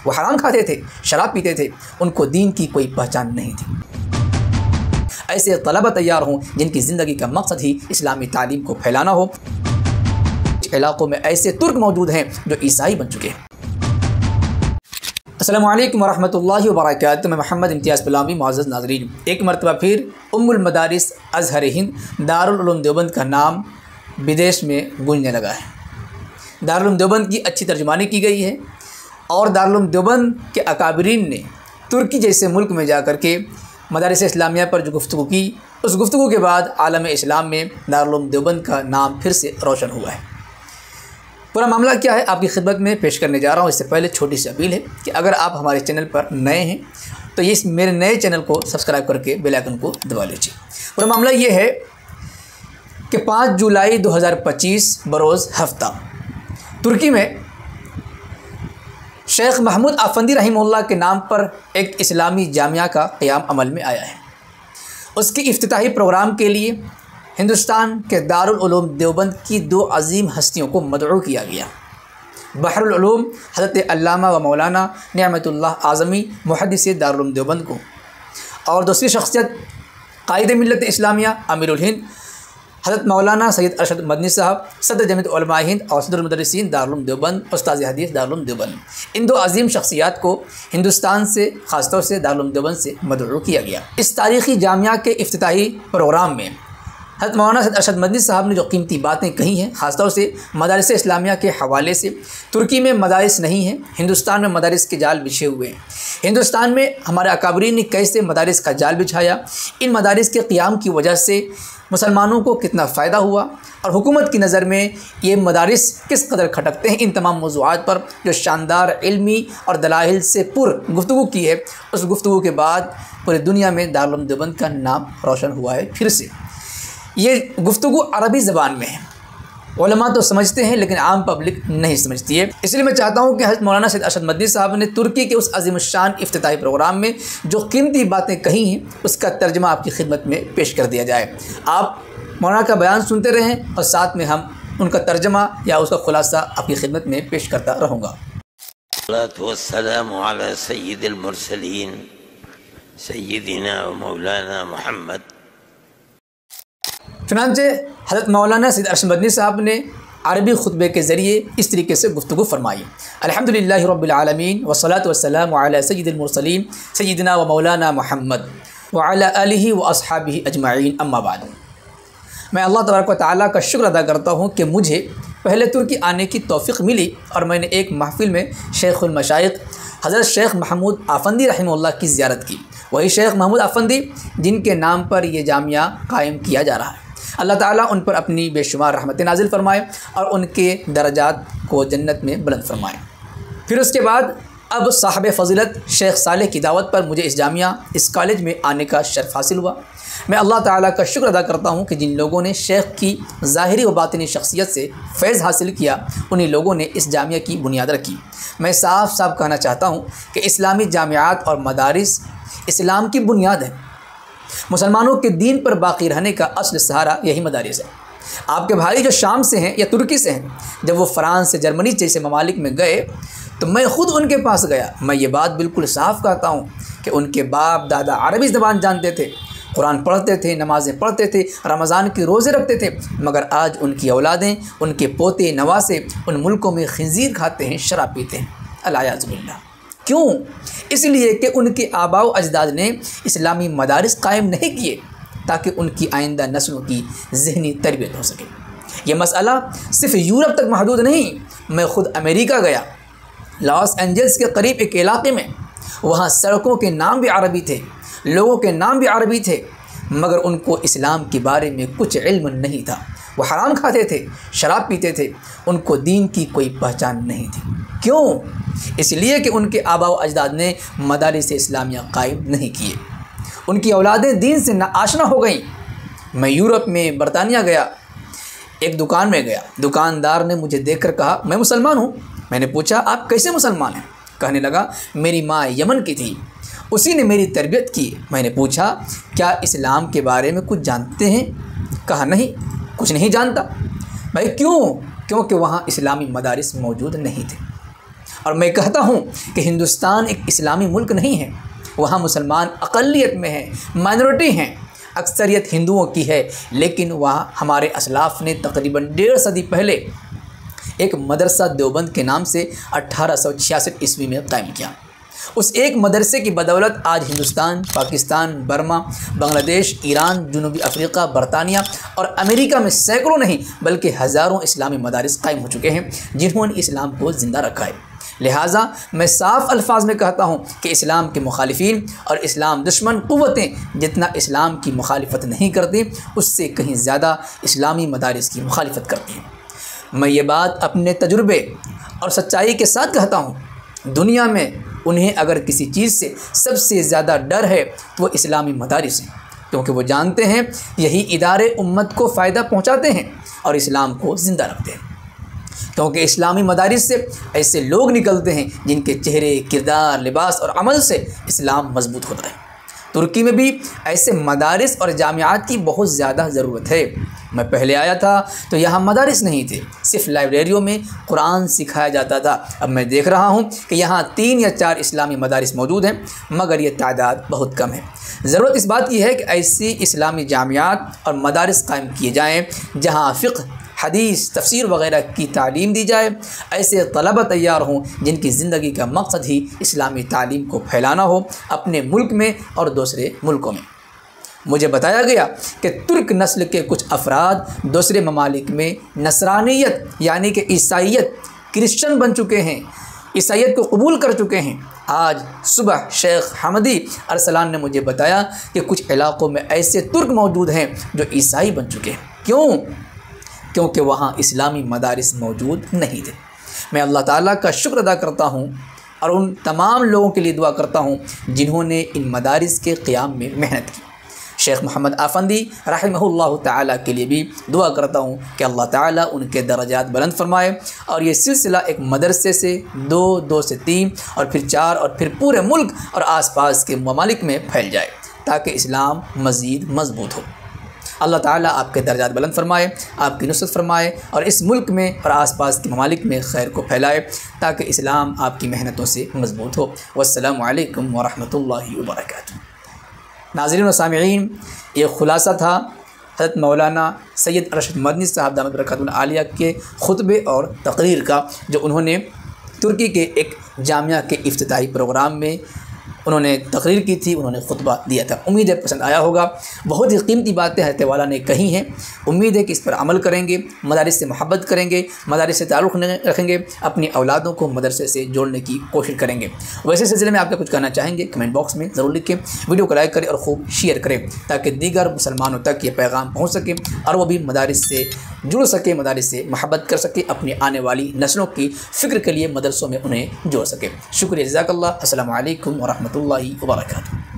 वो हराम खाते थे, शराब पीते थे, उनको दीन की कोई पहचान नहीं थी। ऐसे तलबा तैयार हों जिनकी ज़िंदगी का मकसद ही इस्लामी तालीम को फैलाना हो। इलाक़ों में ऐसे तुर्क मौजूद हैं जो ईसाई बन चुके हैं। अस्सलामु अलैकुम वरहमतुल्लाहि वबरकातुहू। मैं मोहम्मद इम्तियाज़ बिलामी। मुअज़्ज़ज़ नाज़रीन, एक मरतबा फिर उम्मुल मदारिस अज़हर हिंद दारुल उलूम देवबंद का नाम विदेश में गूंजने लगा है। दारुल उलूम देवबंद की अच्छी तर्जुमानी की गई है और दारुल उलूम देवबंद के अकाबरीन ने तुर्की जैसे मुल्क में जा कर के मदारिस इस्लामिया पर जो गुफ्तगू की, उस गुफ्तगू के बाद आलम इस्लाम में दारुल उलूम देवबंद का नाम फिर से रोशन हुआ है। पूरा मामला क्या है आपकी खिदमत में पेश करने जा रहा हूँ। इससे पहले छोटी सी अपील है कि अगर आप हमारे चैनल पर नए हैं तो इस मेरे नए चैनल को सब्सक्राइब करके बेल आइकन को दबा लीजिए। पूरा मामला ये है कि 5 जुलाई 2025 बरोज़ हफ्ता तुर्की में शेख महमूद आफंदी रहीमुल्लाह के नाम पर एक इस्लामी जामिया का क़याम अमल में आया है। उसके इफ्तिताही प्रोग्राम के लिए हिंदुस्तान के दारुल उलूम देवबंद की 2 अज़ीम हस्तियों को मदऊ किया गया। बहरुल उलूम हज़रत अल्लामा व मौलाना निअमतुल्लाह आज़मी मुहद्दिस दारुल उलूम देवबंद को, और दूसरी शख्सियत कायद मिल्लत इस्लामिया अमीरुल हिंद हज़रत मौलाना सैयद अरशद मदनी साहब, सदर जमीयत उलमा हिंद और सदर मुदर्रिसीन दारुल उलूम देवबंद, उस्ताद हदीस दारुल उलूम देवबंद, इन 2 अज़ीम शख्सियात को हिंदुस्तान से ख़ासतौर से दारुल उलूम देवबंद से मदऊ किया गया। इस तारीख़ी जामिया के इफ्तिताही प्रोग्राम में हज़रत मौलाना सैयद अरशद मदनी साहब ने जो कीमती बातें कही हैं, ख़ासतौर से मदारिस इस्लामिया के हवाले से। तुर्की में मदारिस नहीं हैं, हिंदुस्तान में मदारिस के जाल बिछे हुए हैं। हिंदुस्तान में हमारे अकाबरीन ने कैसे मदारिस का जाल बिछाया, इन मदारिस के क़ियाम की वजह से मुसलमानों को कितना फ़ायदा हुआ और हुकूमत की नज़र में ये मदारिस किस कदर खटकते हैं, इन तमाम मौज़ूआत पर जो शानदार इल्मी और दलाइल से पुर गुफ्तगू की है। उस गुफ्तगू के बाद पूरी दुनिया में दारुल उलूम देवबंद का नाम रोशन हुआ है फिर से। ये गुफ्तगू अरबी ज़बान में है। उलमा तो समझते हैं लेकिन आम पब्लिक नहीं समझती है। इसलिए मैं चाहता हूँ कि हज़रत मौलाना सैयद अरशद मदनी साहब ने तुर्की के उस अज़ीम शान इफ्तिताही प्रोग्राम में जो कीमती बातें कही हैं उसका तर्जमा आपकी खिदमत में पेश कर दिया जाए। आप मौलाना का बयान सुनते रहें और साथ में हम उनका तर्जमा या उसका खुलासा आपकी खिदमत में पेश करता रहूँगा। वस्सलामु अला सय्यिदिल मुरसलीन सय्यिदिना व मौलाना मुहम्मद। चुनांचे हज़रत मौलाना सैयद अरशद मदनी साहब ने अरबी खुतबे के ज़रिए इस तरीके से गुफ्तगू फरमाई। अल्हम्दुलिल्लाहि रब्बिल आलमीन वस्सलातु वस्सलामु अला सय्यिदिल मुरसलीन सय्यिदिना व मौलाना मुहम्मद व अला आलिहि व अस्हाबिहि अजमाइन, अम्मा बाद। मैं अल्लाह तबारक व तआला का शुक्र अदा करता हूँ कि मुझे पहले तुर्की आने की तौफ़ीक़ मिली और मैंने एक महफ़िल में शेखुल मशाइख़ हज़रत शेख महमूद आफंदी रहीमुल्लाह की ज़ियारत की। वही शेख महमूद आफंदी जिनके नाम पर यह जामिया कायम किया जा रहा है। अल्लाह ताला उन पर अपनी बेशुमार रहमतें नाजिल फरमाए और उनके दर्जात को जन्नत में बुलंद फरमाए। फिर उसके बाद अब साहब फ़ज़ीलत शेख सालेह की दावत पर मुझे इस जामिया, इस कॉलेज में आने का शर्फ़ हासिल हुआ। मैं अल्लाह ताला का शुक्र अदा करता हूँ कि जिन लोगों ने शेख की ज़ाहिरी व बातिनी शख्सियत से फ़ैज़ हासिल किया, उन्हीं लोगों ने इस जामिया की बुनियाद रखी। मैं साफ साफ कहना चाहता हूँ कि इस्लामी जामियात और मदारिस इस्लाम की बुनियाद है। मुसलमानों के दीन पर बाकी रहने का असल सहारा यही मदारिस है। आपके भाई जो शाम से हैं या तुर्की से हैं, जब वो फ़्रांस से जर्मनी जैसे ममालिक में गए तो मैं ख़ुद उनके पास गया। मैं ये बात बिल्कुल साफ़ कहता हूँ कि उनके बाप दादा अरबी ज़बान जानते थे, कुरान पढ़ते थे, नमाज़ें पढ़ते थे, रमज़ान के रोज़े रखते थे, मगर आज उनकी औलादें, उनके पोते नवासे उन मुल्कों में खिंजीर खाते हैं, शराब पीते हैं। अल-याज़ु बिल्लाह। क्यों? इसलिए कि उनके आबाओ अजदाद ने इस्लामी मदारिस कायम नहीं किए ताकि उनकी आइंदा नस्लों की ज़हनी तरबियत हो सके। ये मसला सिर्फ़ यूरोप तक महदूद नहीं। मैं ख़ुद अमेरिका गया, लॉस एंजल्स के करीब एक इलाके में, वहाँ सड़कों के नाम भी अरबी थे, लोगों के नाम भी अरबी थे, मगर उनको इस्लाम के बारे में कुछ इल्म नहीं था। वो हराम खाते थे, शराब पीते थे, उनको दीन की कोई पहचान नहीं थी। क्यों? इसलिए कि उनके आबाओ अजदाद ने मदारिस इस्लामिया कायम नहीं किए। उनकी औलादें दीन से नाआशना हो गईं। मैं यूरोप में बरतानिया गया, एक दुकान में गया, दुकानदार ने मुझे देखकर कहा मैं मुसलमान हूँ। मैंने पूछा आप कैसे मुसलमान हैं? कहने लगा मेरी माँ यमन की थी, उसी ने मेरी तरबियत की। मैंने पूछा क्या इस्लाम के बारे में कुछ जानते हैं? कहा नहीं, कुछ नहीं जानता। भाई क्यों? क्योंकि वहाँ इस्लामी मदारिस मौजूद नहीं थे। और मैं कहता हूँ कि हिंदुस्तान एक इस्लामी मुल्क नहीं है, वहाँ मुसलमान अक़लियत में हैं, माइनॉरिटी हैं, अक्सरियत हिंदुओं की है, लेकिन वहाँ हमारे असलाफ़ ने तकरीबन 1.5 सदी पहले एक मदरसा देवबंद के नाम से 1866 ईस्वी में कायम किया। उस एक मदरसे की बदौलत आज हिंदुस्तान, पाकिस्तान, बर्मा, बांग्लादेश, ईरान, जनूबी अफ्रीका, बरतानिया और अमेरिका में सैकड़ों नहीं बल्कि हज़ारों इस्लामी मदारिस कायम हो चुके हैं जिन्होंने इस्लाम को ज़िंदा रखा है। लिहाजा मैं साफ़ अल्फाज में कहता हूँ कि इस्लाम के मुखालिफिन और इस्लाम दुश्मन क़ुव्वतें जितना इस्लाम की मुखालिफत नहीं करती, उससे कहीं ज़्यादा इस्लामी मदारिस की मुखालिफत करती हैं। मैं ये बात अपने तजुर्बे और सच्चाई के साथ कहता हूँ। दुनिया में उन्हें अगर किसी चीज़ से सबसे ज़्यादा डर है तो वो इस्लामी मदारिस हैं, क्योंकि वो जानते हैं यही इदारे उम्मत को फ़ायदा पहुँचाते हैं और इस्लाम को ज़िंदा रखते हैं। क्योंकि इस्लामी मदारिस से ऐसे लोग निकलते हैं जिनके चेहरे, किरदार, लिबास और अमल से इस्लाम मजबूत होता है। तुर्की में भी ऐसे मदारिस और जामियात की बहुत ज़्यादा ज़रूरत है। मैं पहले आया था तो यहाँ मदारिस नहीं थे, सिर्फ लाइब्रेरियों में कुरान सिखाया जाता था। अब मैं देख रहा हूँ कि यहाँ 3 या 4 इस्लामी मदारिस मौजूद हैं, मगर ये तादाद बहुत कम है। ज़रूरत इस बात की है कि ऐसी इस्लामी जामियात और मदारिस कायम किए जाएँ जहाँ फ़िक़्ह, हदीस, तफसीर वग़ैरह की तालीम दी जाए। ऐसे तलबा तैयार हों जिनकी ज़िंदगी का मकसद ही इस्लामी तालीम को फैलाना हो अपने मुल्क में और दूसरे मुल्कों में। मुझे बताया गया कि तुर्क नस्ल के कुछ अफराद दूसरे ममालिक में नसरानियत यानी कि ईसाइयत, क्रिश्चन बन चुके हैं, ईसाइयत को कबूल कर चुके हैं। आज सुबह शेख हमदी अरसलान ने मुझे बताया कि कुछ इलाक़ों में ऐसे तुर्क मौजूद हैं जो ईसाई बन चुके हैं। क्यों? क्योंकि वहाँ इस्लामी मदारिस मौजूद नहीं थे। मैं अल्लाह ताला का शुक्र अदा करता हूँ और उन तमाम लोगों के लिए दुआ करता हूँ जिन्होंने इन मदारिस के क़याम में मेहनत की। शेख मोहम्मद आफंदी रहमहुल्लाह ताला के लिए भी दुआ करता हूँ कि अल्लाह ताला उनके दर्जात बुलंद फरमाए और ये सिलसिला एक मदरसे से 2 से 3 और फिर 4 और फिर पूरे मुल्क और आसपास के ममालिक में फैल जाए ताकि इस्लाम मज़ीद मजबूत हो। अल्लाह ताला आपके दर्जात बुलंद फरमाए, आपकी नुसरत फरमाए और इस मुल्क में और आसपास के ममालिक में खैर को फैलाए ताकि इस्लाम आपकी मेहनतों से मजबूत हो। वस्सलामु अलैकुम वरहमतुल्लाहि वबरकातुहू। नाज़रीन व सामिईन, ये खुलासा था हज़रत मौलाना सैयद अरशद मदनी साहब दामत बरकातुहू आलिया के खुतबे और तकरीर का, जो उन्होंने तुर्की के एक जामिया के इफ्तिताही प्रोग्राम में उन्होंने तकरीर की थी, उन्होंने खुतबा दिया था। उम्मीद है पसंद आया होगा। बहुत ही कीमती बातें हज़रत वाला ने कही हैं। उम्मीद है कि इस पर अमल करेंगे, मदारिस से मोहब्बत करेंगे, मदारिस से ताल्लुक़ रखेंगे, अपनी औलादों को मदरसे से जोड़ने की कोशिश करेंगे। वैसे सिलसिले में आपका कुछ कहना चाहेंगे कमेंट बॉक्स में ज़रूर लिखें। वीडियो को लाइक करें और खूब शेयर करें ताकि दीगर मुसलमानों तक ये पैगाम पहुँच सके और वो भी मदारिस से जुड़ सके, मदारिस से मोहब्बत कर सके, अपनी आने वाली नस्लों की फ़िक्र के लिए मदरसों में उन्हें जोड़ सके। शुक्रिया, जज़ाकल्लाह। अस्सलामु अलैकुम वरहमतुल्लाहि वबरकातुहू।